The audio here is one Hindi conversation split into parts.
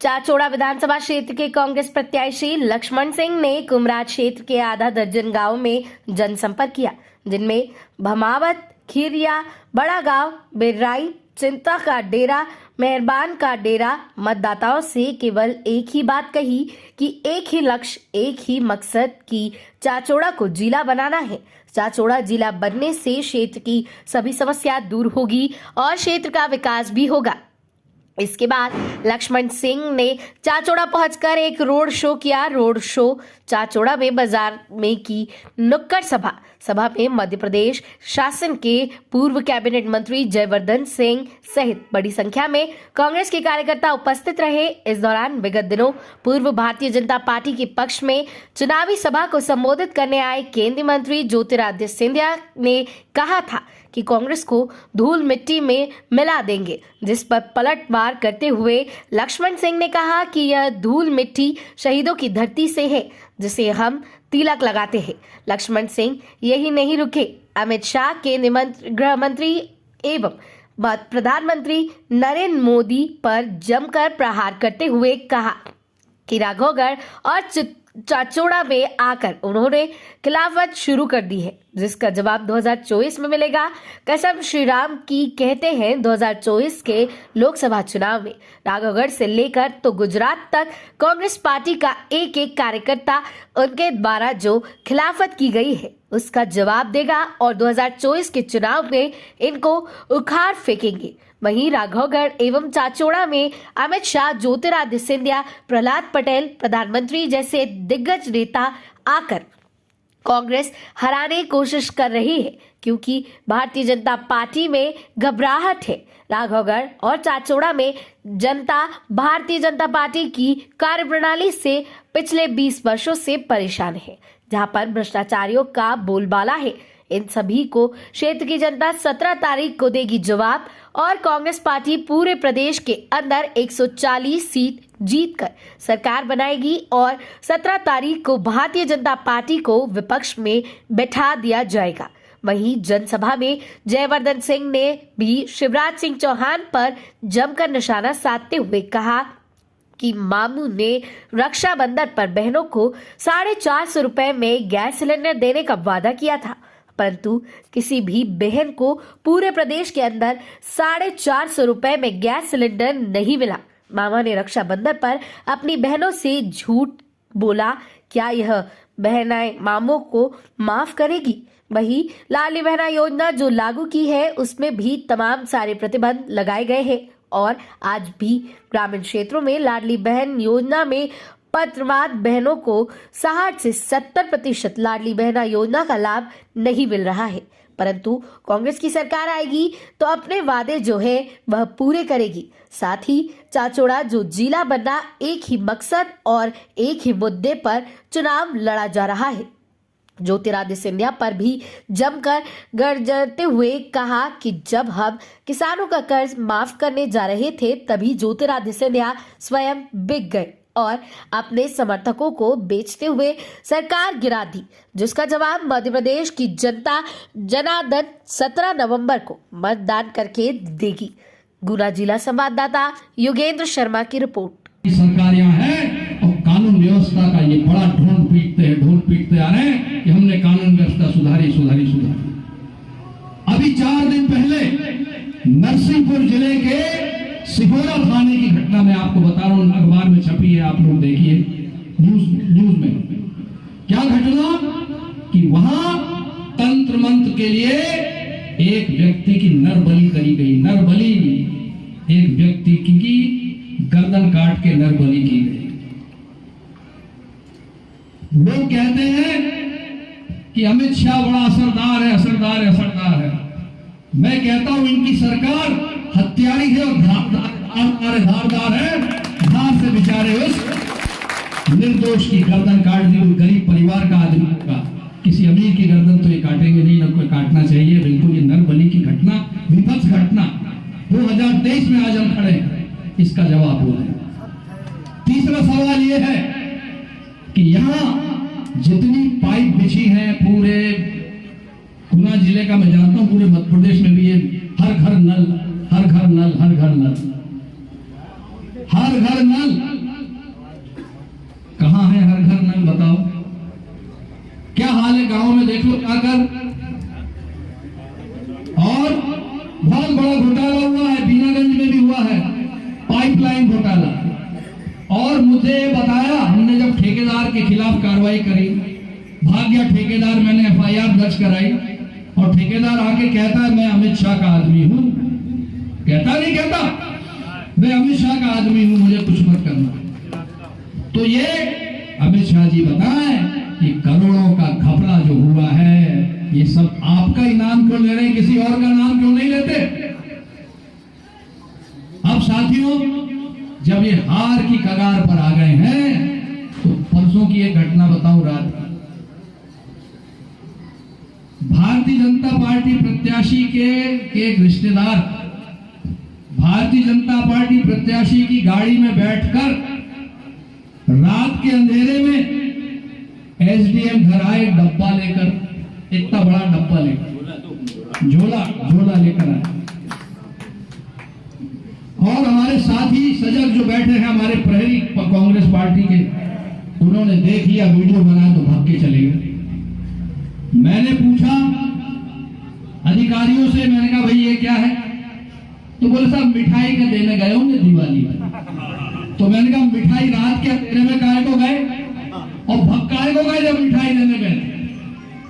चाचौड़ा विधानसभा क्षेत्र के कांग्रेस प्रत्याशी लक्ष्मण सिंह ने कुमराज क्षेत्र के आधा दर्जन गांव में जनसंपर्क किया, जिनमें भमावत, खीरिया, बड़ा गांव, बिर्राई, चिंता का डेरा, मेहरबान का डेरा मतदाताओं से केवल एक ही बात कही कि एक ही लक्ष्य, एक ही मकसद की चाचौड़ा को जिला बनाना है। चाचौड़ा जिला बनने से क्षेत्र की सभी समस्या दूर होगी और क्षेत्र का विकास भी होगा। इसके बाद लक्ष्मण सिंह ने चाचौड़ा पहुंचकर एक रोड शो किया। रोड शो चाचौड़ा में बाजार में की नुक्कड़ सभा में मध्य प्रदेश शासन के पूर्व कैबिनेट मंत्री जयवर्धन सिंह सहित बड़ी संख्या में कांग्रेस के कार्यकर्ता उपस्थित रहे। इस दौरान विगत दिनों पूर्व भारतीय जनता पार्टी के पक्ष में चुनावी सभा को संबोधित करने आए केंद्रीय मंत्री ज्योतिरादित्य सिंधिया ने कहा था कि कांग्रेस को धूल मिट्टी में मिला देंगे, जिस पर पलटवार करते हुए लक्ष्मण सिंह ने कहा कि यह धूल मिट्टी शहीदों की धरती से है, जिसे हम तिलक लगाते हैं। लक्ष्मण सिंह यही नहीं रुके। अमित शाह, केंद्रीय गृह मंत्री एवं प्रधानमंत्री नरेंद्र मोदी पर जमकर प्रहार करते हुए कहा कि राघौगढ़ और चाचौड़ा में आकर उन्होंने खिलाफत शुरू कर दी है, जिसका जवाब 2024 में मिलेगा। कसम श्री राम की कहते हैं 2024 के लोकसभा चुनाव में राघौगढ़ से लेकर तो गुजरात तक कांग्रेस पार्टी का एक एक कार्यकर्ता उनके द्वारा जो खिलाफत की गई है उसका जवाब देगा और 2024 के चुनाव में इनको उखाड़ फेंकेंगे। वहीं राघौगढ़ एवं चाचौड़ा में अमित शाह, ज्योतिरादित्य सिंधिया, प्रहलाद पटेल, प्रधानमंत्री जैसे दिग्गज नेता आकर कांग्रेस हराने की कोशिश कर रही है, क्योंकि भारतीय जनता पार्टी में घबराहट है। राघौगढ़ और चाचौड़ा में जनता भारतीय जनता पार्टी की कार्यप्रणाली से पिछले 20 वर्षों से परेशान है, जहां पर भ्रष्टाचारियों का बोलबाला है। इन सभी को क्षेत्र की जनता 17 तारीख को देगी जवाब और कांग्रेस पार्टी पूरे प्रदेश के अंदर 140 सीट जीतकर सरकार बनाएगी और 17 तारीख को भारतीय जनता पार्टी को विपक्ष में बैठा दिया जाएगा। वहीं जनसभा में जयवर्धन सिंह ने भी शिवराज सिंह चौहान पर जमकर निशाना साधते हुए कहा कि मामू ने रक्षाबंधन पर बहनों को 450 रुपए में गैस सिलेंडर देने का वादा किया था, परंतु किसी भी बहन को पूरे प्रदेश के अंदर 450 रुपए में गैस सिलेंडर नहीं मिला। मामा ने रक्षाबंधन पर अपनी बहनों से झूठ बोला। क्या यह बहनाएं मामों को माफ करेगी? वही लाडली बहना योजना जो लागू की है उसमें भी तमाम सारे प्रतिबंध लगाए गए हैं और आज भी ग्रामीण क्षेत्रों में लाडली बहन योजना में पत्रवाद बहनों को 60 से 70% लाडली बहना योजना का लाभ नहीं मिल रहा है, परंतु कांग्रेस की सरकार आएगी तो अपने वादे जो है वह पूरे करेगी। साथ ही चाचौड़ा जो जिला बनना एक ही मकसद और एक ही मुद्दे पर चुनाव लड़ा जा रहा है। ज्योतिरादित्य सिंधिया पर भी जमकर गरजते हुए कहा कि जब हम किसानों का कर्ज माफ करने जा रहे थे तभी ज्योतिरादित्य सिंधिया स्वयं बिक गए और अपने समर्थकों को बेचते हुए सरकार गिरा दी, जिसका जवाब मध्य प्रदेश की जनता जनार्दन 17 नवंबर को मतदान करके देगी। गुना जिला संवाददाता योगेंद्र शर्मा की रिपोर्ट। सरकार यहाँ है और कानून व्यवस्था का ये बड़ा ढोल पीटते आ रहे हैं कि हमने कानून व्यवस्था सुधारी। अभी 4 दिन पहले नरसिंहपुर जिले के सिहोरा थाने की घटना मैं आपको बता रहा हूँ, अखबार में छपी है, आप लोग देखिए न्यूज में। क्या घटना कि वहां तंत्र मंत्र के लिए एक व्यक्ति की नरबलि करी गई। नरबलि, एक व्यक्ति की गर्दन काट के नरबलि की गई। लोग कहते हैं कि अमित शाह बड़ा असरदार है। मैं कहता हूं इनकी सरकार हत्यारी है और धारदार है। धार से बेचारे उस निर्दोष की गर्दन काट दी, गरीब परिवार का आदमी का। किसी अमीर की गर्दन तो ये काटेंगे नहीं, न कोई काटना चाहिए। बिल्कुल ये नरबलि की घटना, विभत्स घटना 2023 में आज हम खड़े हैं, इसका जवाब हो गया। तीसरा सवाल ये है कि यहाँ जितनी पाइप बिछी है पूरे गुना जिले का, मैं जानता हूं पूरे मध्य प्रदेश में भी ये हर घर नल। हर घर नल, कहां है हर घर नल बताओ? क्या हाल है गांव में, देख लो जाकर। और बहुत बड़ा घोटाला हुआ है, बीनागंज में भी हुआ है, पाइपलाइन घोटाला। और मुझे बताया, हमने जब ठेकेदार के खिलाफ कार्रवाई करी, भाग गया ठेकेदार, मैंने एफआईआर दर्ज कराई, और ठेकेदार आके कहता है मैं अमित शाह का आदमी हूं। कहता नहीं कहता, मैं अमित शाह का आदमी हूं, मुझे कुछ मत करना। तो ये अमित शाह जी बताएं कि करोड़ों का घपला जो हुआ है, ये सब आपका ही नाम क्यों ले रहे हैं, किसी और का नाम क्यों नहीं लेते? अब साथियों, जब ये हार की कगार पर आ गए हैं, तो परसों की एक घटना बताऊं रात की। भारतीय जनता पार्टी प्रत्याशी के एक रिश्तेदार भारतीय जनता पार्टी प्रत्याशी की गाड़ी में बैठकर रात के अंधेरे में एसडीएम घर आए, डब्बा लेकर, इतना बड़ा डब्बा लेकर, झोला लेकर आए। और हमारे साथी सजग जो बैठे हैं, हमारे प्रहरी कांग्रेस पार्टी के, उन्होंने देख लिया, वीडियो बनाया तो भाग के चले गए। मैंने पूछा अधिकारियों से, मैंने कहा भाई ये क्या है? तो बोले साहब मिठाई का देने गए होंगे दिवाली में। तो मैंने कहा मिठाई रात के अंधेरे में काहे को गए, और भग काहे को गए जब मिठाई देने गए?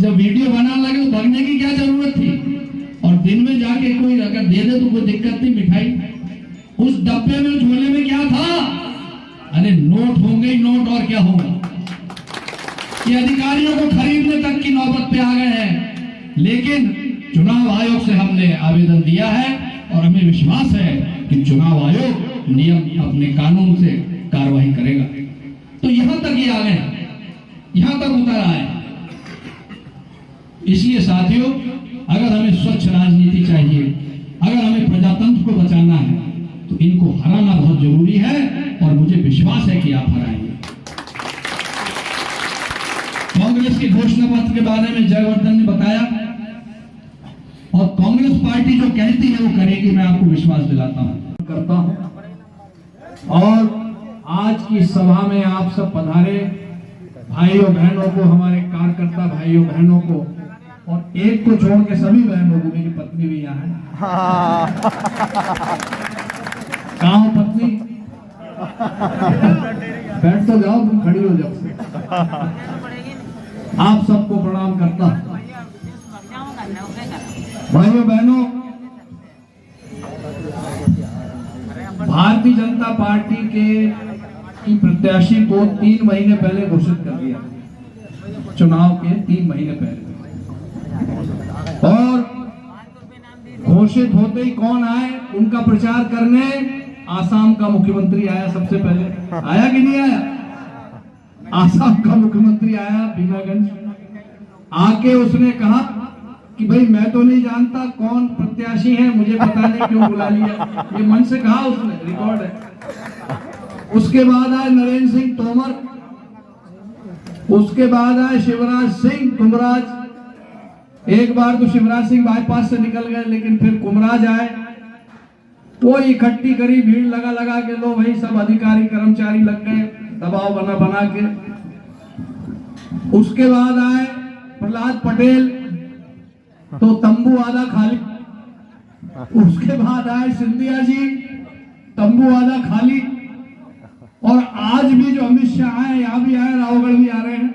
जब वीडियो बनाने लगे तो भगने की क्या जरूरत थी? और दिन में जाके कोई अगर दे दे तो कोई दिक्कत नहीं। मिठाई उस डब्बे में, झोले में क्या था? अरे नोट होंगे ही नोट, और क्या होगा? ये अधिकारियों को खरीदने तक की नौबत पे आ गए हैं। लेकिन चुनाव आयोग से हमने आवेदन दिया है और हमें विश्वास है कि चुनाव आयोग नियम अपने कानून से कार्रवाई करेगा। तो यहां तक ये आ गए, यहां तक उतर आए। इसलिए साथियों, अगर हमें स्वच्छ राजनीति चाहिए, अगर हमें प्रजातंत्र को बचाना है, तो इनको हराना बहुत जरूरी है, और मुझे विश्वास है कि आप हराएंगे। कांग्रेस के घोषणा पत्र के बारे में जयवर्धन ने बताया, और कांग्रेस पार्टी जो कहती है वो करेगी, मैं आपको विश्वास दिलाता हूं, करता हूं। और आज की सभा में आप सब पधारे भाइयों बहनों को, हमारे कार्यकर्ता भाइयों बहनों को, और एक को छोड़ के सभी बहनों को, मेरी पत्नी भी यहाँ है। कहाँ हो पत्नी? बैठ तो जाओ, तुम खड़ी हो जाओ। आप सबको प्रणाम करता हूं। भाइयों बहनों, भारतीय जनता पार्टी की प्रत्याशी को 3 महीने पहले घोषित कर दिया, चुनाव के 3 महीने पहले। और घोषित होते ही कौन आए उनका प्रचार करने? आसाम का मुख्यमंत्री आया सबसे पहले। आया कि नहीं आया? आसाम का मुख्यमंत्री आया बीनागंज, आके उसने कहा कि भाई मैं तो नहीं जानता कौन प्रत्याशी है, मुझे पता नहीं क्यों बुला लिया। ये मन से कहा उसने, रिकॉर्ड है। उसके बाद आए नरेंद्र सिंह तोमर, उसके बाद आए शिवराज सिंह कुमराज। एक बार तो शिवराज सिंह बाईपास से निकल गए, लेकिन फिर कुमराज आए। तो इकट्ठी करी भीड़, लगा के लो भाई, सब अधिकारी कर्मचारी लग गए दबाव बना के। उसके बाद आए प्रहलाद पटेल, तो तंबू आधा खाली। उसके बाद आए सिंधिया जी, तंबू आधा खाली। और आज भी जो अमित शाह आए, यहाँ भी आए, रावगढ़ भी आ रहे हैं।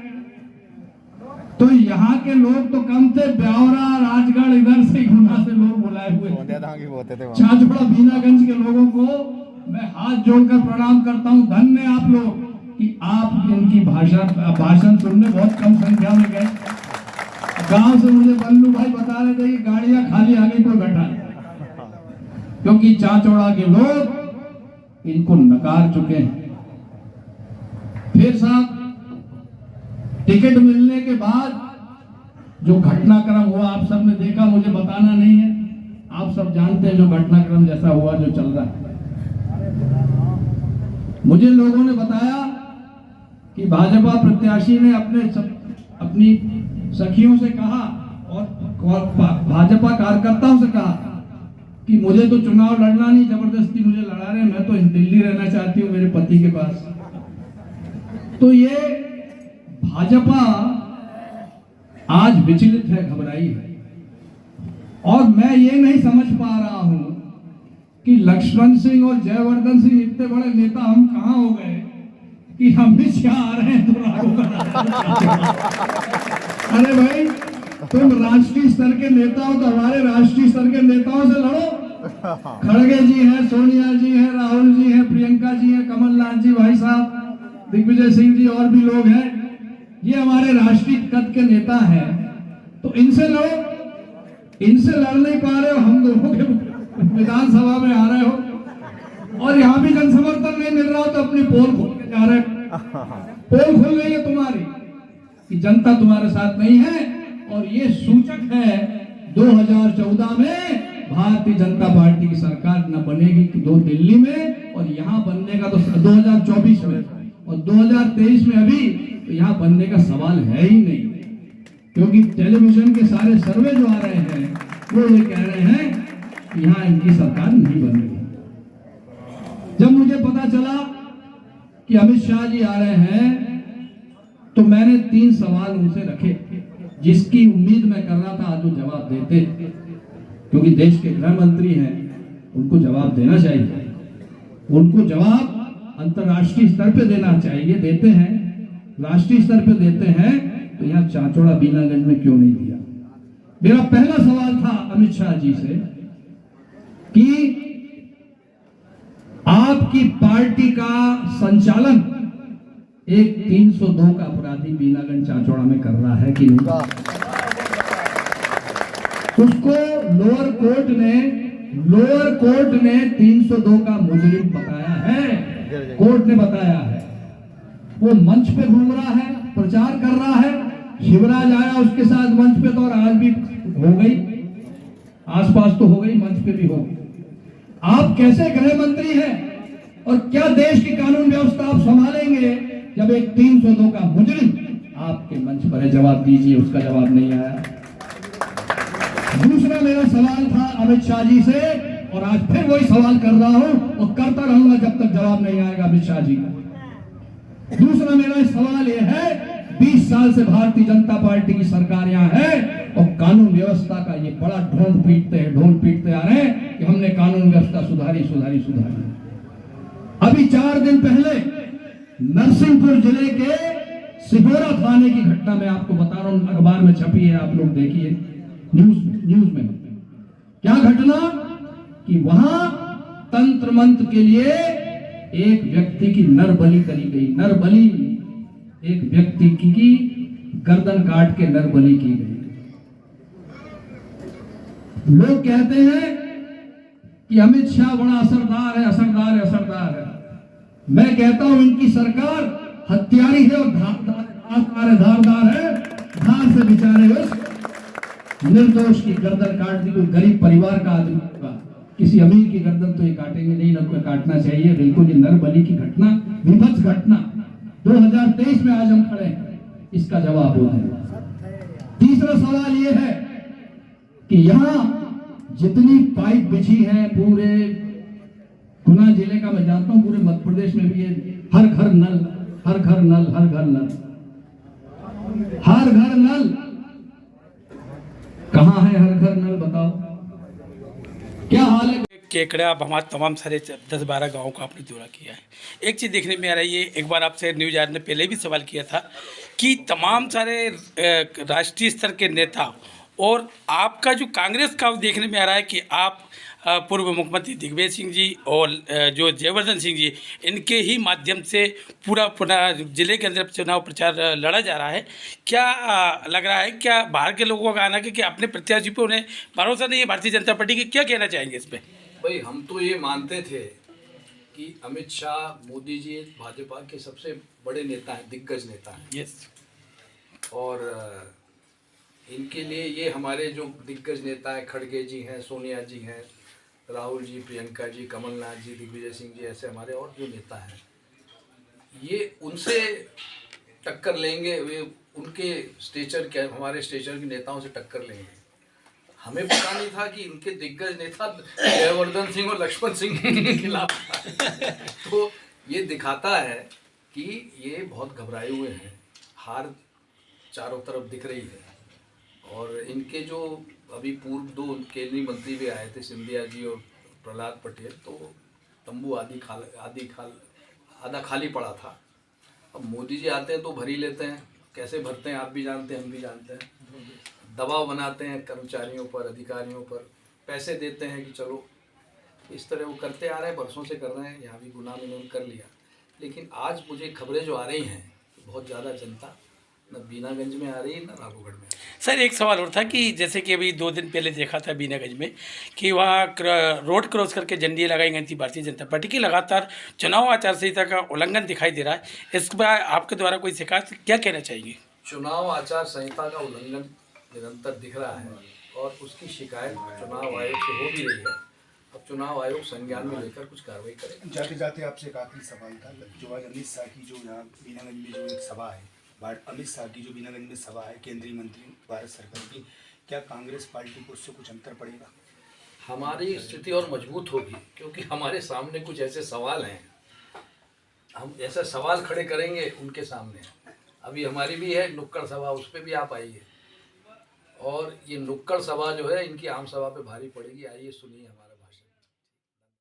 तो यहाँ के लोग तो कम थे, ब्यावरा, राजगढ़, इधर से गुना से लोग बुलाए हुए। छाछोड़ा बीनागंज के लोगों को मैं हाथ जोड़कर प्रणाम करता हूँ। धन्य आप लोग कि आप इनकी भाषण सुनने बहुत कम संख्या में गए। गांव से मुझे बल्लू भाई बता रहे थे कि गाड़ियां खाली आ गई, कोई बैठा नहीं, क्योंकि चाचौड़ा के लोग इनको नकार चुके हैं। फिर साहब, टिकट मिलने के बाद जो घटनाक्रम हुआ आप सब ने देखा, मुझे बताना नहीं है, आप सब जानते हैं जो घटनाक्रम जैसा हुआ जो चल रहा है। मुझे लोगों ने बताया कि भाजपा प्रत्याशी ने अपनी सखियों से कहा और भाजपा कार्यकर्ताओं से कहा कि मुझे तो चुनाव लड़ना नहीं, जबरदस्ती मुझे लड़ा रहे हैं, मैं तो दिल्ली रहना चाहती हूँ मेरे पति के पास। तो ये भाजपा आज विचलित है, घबराई है। और मैं ये नहीं समझ पा रहा हूं कि लक्ष्मण सिंह और जयवर्धन सिंह इतने बड़े नेता हम कहां हो गए कि अमित शाह आ रहे हैं तो राहुल अरे भाई, तुम राष्ट्रीय स्तर के नेता हो तो हमारे राष्ट्रीय स्तर के नेताओं से लड़ो। खड़गे जी हैं, सोनिया जी हैं, राहुल जी हैं, प्रियंका जी हैं, कमलनाथ जी, भाई साहब दिग्विजय सिंह जी और भी लोग हैं, ये हमारे राष्ट्रीय कद के नेता हैं। तो इनसे लड़ो, इनसे लड़ नहीं पा रहे हो, हम दोनों के विधानसभा में आ रहे हो और यहाँ भी जनसमर्थन नहीं मिल रहा हो तो अपनी पोल खोल के जा रहे हो। पोल खुल गई है तुम्हारी कि जनता तुम्हारे साथ नहीं है। और ये सूचक है 2014 में भारतीय जनता पार्टी की सरकार न बनेगी कि दो दिल्ली में, और यहाँ बनने का तो 2024 में और 2023 में अभी तो यहाँ बनने का सवाल है ही नहीं। क्योंकि टेलीविजन के सारे सर्वे जो आ रहे हैं वो ये कह रहे हैं कि यहाँ इनकी सरकार नहीं बन रही। जब मुझे पता चला कि अमित शाह जी आ रहे हैं तो मैंने 3 सवाल उनसे रखे, जिसकी उम्मीद मैं कर रहा था आज वो जवाब देते, क्योंकि देश के गृह मंत्री हैं, उनको जवाब देना चाहिए, उनको जवाब अंतर्राष्ट्रीय स्तर पे देना चाहिए, देते हैं, राष्ट्रीय स्तर पे देते हैं, तो यहाँ चाचौड़ा बीनागंज में क्यों नहीं दिया। मेरा पहला सवाल था अमित शाह जी से कि आपकी पार्टी का संचालन एक 302 का अपराधी बीनागंज चाचौड़ा में कर रहा है कि नहीं। उसको लोअर कोर्ट ने 302 का मुजरिम बताया है, कोर्ट ने बताया है। वो मंच पे घूम रहा है, प्रचार कर रहा है, शिवराज आया उसके साथ मंच पे तो, और आज भी हो गई, आसपास तो हो गई, मंच पे भी हो गई। आप कैसे गृह मंत्री हैं और क्या देश की कानून व्यवस्था आप संभालेंगे जब एक 302 का मुजरिम आपके मंच पर है। जवाब दीजिए, उसका जवाब नहीं आया। दूसरा मेरा सवाल था अमित शाह जी से, और आज फिर वही सवाल कर रहा हूं और करता रहूंगा जब तक जवाब नहीं आएगा अमित शाह जी का। दूसरा मेरा सवाल यह है, 20 साल से भारतीय जनता पार्टी की सरकार यहाँ है और कानून व्यवस्था का ये बड़ा ढोल पीटते आ रहे हैं कि हमने कानून व्यवस्था सुधारी। अभी 4 दिन पहले नरसिंहपुर जिले के सिहोरा थाने की घटना मैं आपको बता रहा हूं, अखबार में छपी है, आप लोग देखिए, न्यूज में। क्या घटना कि वहां तंत्र मंत्र के लिए एक व्यक्ति की नरबलि करी गई। नरबलि, एक व्यक्ति की गर्दन काट के नरबलि की गई। लोग कहते हैं कि अमित शाह बड़ा असरदार है। मैं कहता हूं इनकी सरकार हत्यारी है और धारदार है। धार से बेचारे उस निर्दोष की गर्दन काट दी। कोई गरीब परिवार का आदमी होगा, किसी अमीर की गर्दन तो ये काटेंगे नहीं, न कोई काटना चाहिए। बिल्कुल ये नरबलि की घटना, विभत्स घटना 2023 में आज हम खड़े हैं, इसका जवाब वो है। तीसरा सवाल ये है कि यहाँ जितनी पाइप बिछी है पूरे गुना जिले का, मैं जानता हूं पूरे मध्य प्रदेश में भी है, हर घर नल। कहां है हर घर नल, बताओ क्या हाल है। केकड़ा भमा तमाम सारे 10-12 गाँव का आपने दौरा किया है। एक चीज़ देखने में आ रही है, एक बार आपसे न्यूज़ आज ने पहले भी सवाल किया था कि तमाम सारे राष्ट्रीय स्तर के नेता और आपका जो कांग्रेस का देखने में आ रहा है कि आप पूर्व मुख्यमंत्री दिग्विजय सिंह जी और जो जयवर्धन सिंह जी, इनके ही माध्यम से पूरा जिले के अंदर चुनाव प्रचार लड़ा जा रहा है। क्या लग रहा है, क्या बाहर के लोगों का आना कि अपने प्रत्याशी पे उन्हें भरोसा नहीं है भारतीय जनता पार्टी के, क्या कहना चाहेंगे इस पर? भाई, हम तो ये मानते थे कि अमित शाह, मोदी जी भाजपा के सबसे बड़े नेता हैं, दिग्गज नेता हैं। यस। और इनके लिए ये हमारे जो दिग्गज नेता हैं, खड़गे जी हैं, सोनिया जी हैं, राहुल जी, प्रियंका जी, कमलनाथ जी, दिग्विजय सिंह जी, ऐसे हमारे और जो नेता हैं, ये उनसे टक्कर लेंगे। वे उनके स्टेचर के, हमारे स्टेचर के नेताओं से टक्कर लेंगे। हमें पता नहीं था कि इनके दिग्गज नेता जयवर्धन सिंह और लक्ष्मण सिंह के खिलाफ था। तो ये दिखाता है कि ये बहुत घबराए हुए हैं, हार चारों तरफ दिख रही है। और इनके जो अभी पूर्व 2 केंद्रीय मंत्री भी आए थे, सिंधिया जी और प्रहलाद पटेल, तो तंबू आधा खाली पड़ा था। अब मोदी जी आते हैं तो भर ही लेते हैं, कैसे भरते हैं आप भी जानते हैं, हम भी जानते हैं। दबाव बनाते हैं कर्मचारियों पर, अधिकारियों पर, पैसे देते हैं कि चलो, इस तरह वो करते आ रहे हैं, बरसों से कर रहे हैं। यहाँ भी गुनाह इन्होंने कर लिया। लेकिन आज मुझे खबरें जो आ रही हैं कि बहुत ज़्यादा जनता न बीनागंज में आ रही है, न राघोगढ़ में। सर एक सवाल और था कि जैसे कि अभी 2 दिन पहले देखा था बीनागंज में कि वहाँ रोड क्रॉस करके झंडियाँ लगाई गई थी भारतीय जनता पार्टी की, लगातार चुनाव आचार संहिता का उल्लंघन दिखाई दे रहा है। इस पर आपके द्वारा कोई शिकायत, क्या कहना चाहिए? चुनाव आचार संहिता का उल्लंघन निरंतर दिख रहा है और उसकी शिकायत चुनाव आयोग से हो भी रही है। अब चुनाव आयोग संज्ञान में लेकर कुछ कार्रवाई करेगा। जाते जाते आपसे एक आखिरी सवाल था, जो आज अमित शाह की जो यहाँ बीनागंज में जो एक सभा है, अमित शाह की जो बीनागंज में सभा है केंद्रीय मंत्री भारत सरकार की, क्या कांग्रेस पार्टी को उससे कुछ अंतर पड़ेगा? हमारी स्थिति और मजबूत होगी, क्योंकि हमारे सामने कुछ ऐसे सवाल हैं, हम ऐसे सवाल खड़े करेंगे उनके सामने। अभी हमारी भी है नुक्कड़ सभा, उस पर भी आप आइए। और ये नुक्कड़ सभा जो है, इनकी आम सभा पे भारी पड़ेगी। आइए सुनिए हमारा।